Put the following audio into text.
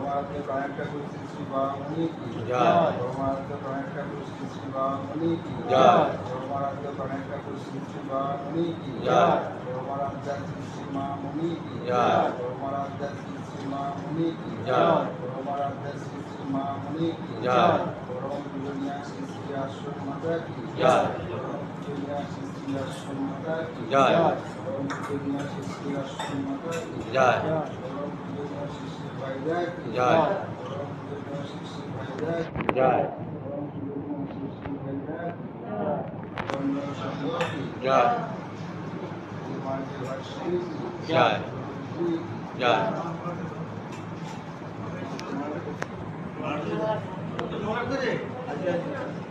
परमात्मा प्राण ठाकुर श्री श्री बामुनि की जय। परमात्मा प्राण ठाकुर श्री श्री बामुनि की जय। परमात्मा प्राण ठाकुर श्री श्री बामुनि की जय। परमात्मा श्री श्री मामुनि की जय। परमात्मा श्री श्री मामुनि की जय। परमात्मा श्री श्री मामुनि की जय। परम पूजनीय श्री श्री आश्रम माता की जय। परम पूजनीय श्री श्री आश्रम माता की जय। परम पूजनीय श्री श्री आश्रम माता की जय। परम पूजनीय श्री श्री भाईदा की जय। परम पूजनीय श्री श्री भाईदा की जय। परम पूजनीय श्री श्री भाईदा की वंदना संयोग की जय। निर्माण के वर्षणी की जय। जय। अच्छा